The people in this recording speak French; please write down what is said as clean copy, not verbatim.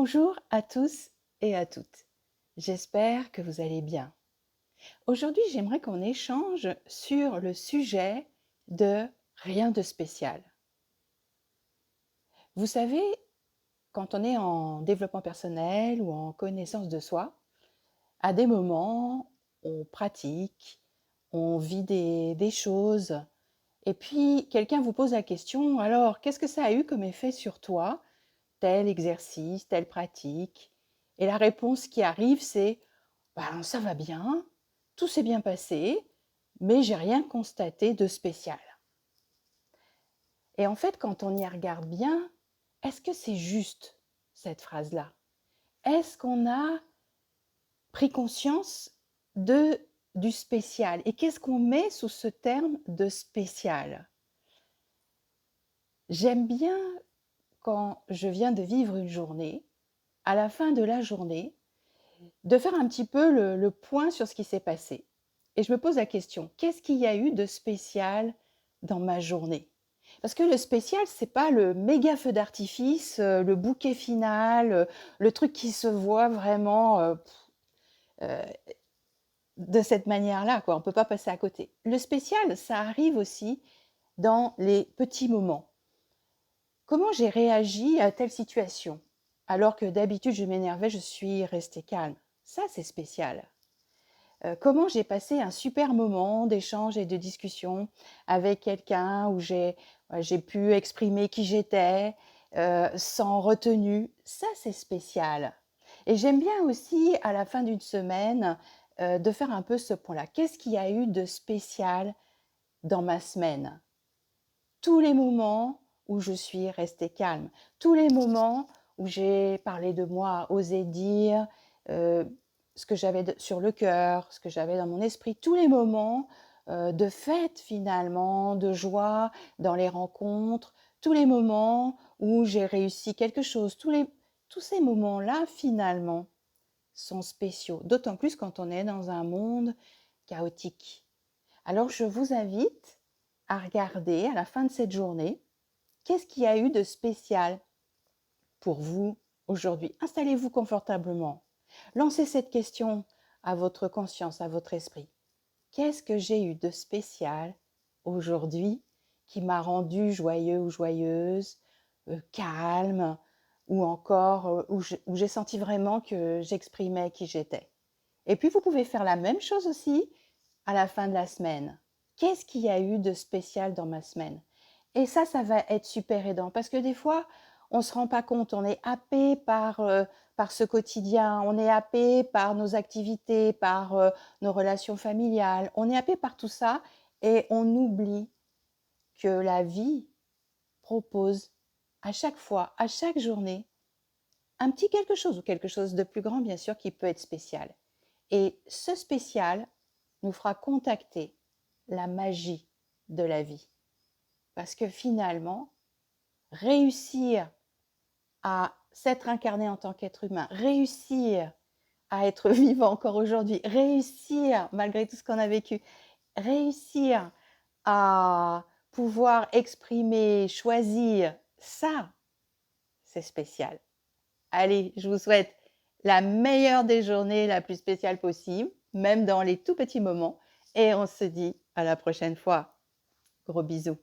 Bonjour à tous et à toutes. J'espère que vous allez bien. Aujourd'hui, j'aimerais qu'on échange sur le sujet de rien de spécial. Vous savez, quand on est en développement personnel ou en connaissance de soi, à des moments, on pratique, on vit des choses, et puis quelqu'un vous pose la question, alors qu'est-ce que ça a eu comme effet sur toi, tel exercice, telle pratique? Et la réponse qui arrive, c'est ben, ça va bien, tout s'est bien passé, mais j'ai rien constaté de spécial. Et en fait, quand on y regarde bien, est-ce que c'est juste cette phrase-là? Est-ce qu'on a pris conscience du spécial? Et qu'est-ce qu'on met sous ce terme de spécial? J'aime bien quand je viens de vivre une journée, à la fin de la journée, de faire un petit peu le point sur ce qui s'est passé. Et je me pose la question, qu'est-ce qu'il y a eu de spécial dans ma journée? Parce que le spécial, c'est pas le méga feu d'artifice, le bouquet final, le truc qui se voit vraiment euh, de cette manière-là, quoi. On peut pas passer à côté. Le spécial, ça arrive aussi dans les petits moments. Comment j'ai réagi à telle situation? Alors que d'habitude, je m'énervais, je suis restée calme. Ça, c'est spécial. Comment j'ai passé un super moment d'échange et de discussion avec quelqu'un où j'ai pu exprimer qui j'étais, sans retenue. Ça, c'est spécial. Et j'aime bien aussi, à la fin d'une semaine, de faire un peu ce point-là. Qu'est-ce qu'il y a eu de spécial dans ma semaine? Tous les moments où je suis restée calme, tous les moments où j'ai parlé de moi, osé dire ce que j'avais sur le cœur, ce que j'avais dans mon esprit, tous les moments de fête finalement, de joie dans les rencontres, tous les moments où j'ai réussi quelque chose, tous ces moments-là finalement sont spéciaux, d'autant plus quand on est dans un monde chaotique. Alors je vous invite à regarder à la fin de cette journée, qu'est-ce qu'il y a eu de spécial pour vous aujourd'hui? Installez-vous confortablement. Lancez cette question à votre conscience, à votre esprit. Qu'est-ce que j'ai eu de spécial aujourd'hui qui m'a rendu joyeux ou joyeuse, calme, ou encore où j'ai senti vraiment que j'exprimais qui j'étais? Et puis vous pouvez faire la même chose aussi à la fin de la semaine. Qu'est-ce qu'il y a eu de spécial dans ma semaine? Et ça va être super aidant parce que des fois, on ne se rend pas compte, on est happé par ce quotidien, on est happé par nos activités, par nos relations familiales, on est happé par tout ça et on oublie que la vie propose à chaque fois, à chaque journée, un petit quelque chose ou quelque chose de plus grand, bien sûr, qui peut être spécial. Et ce spécial nous fera contacter la magie de la vie. Parce que finalement, réussir à s'être incarné en tant qu'être humain, réussir à être vivant encore aujourd'hui, réussir malgré tout ce qu'on a vécu, réussir à pouvoir exprimer, choisir, ça, c'est spécial. Allez, je vous souhaite la meilleure des journées, la plus spéciale possible, même dans les tout petits moments. Et on se dit à la prochaine fois. Gros bisous.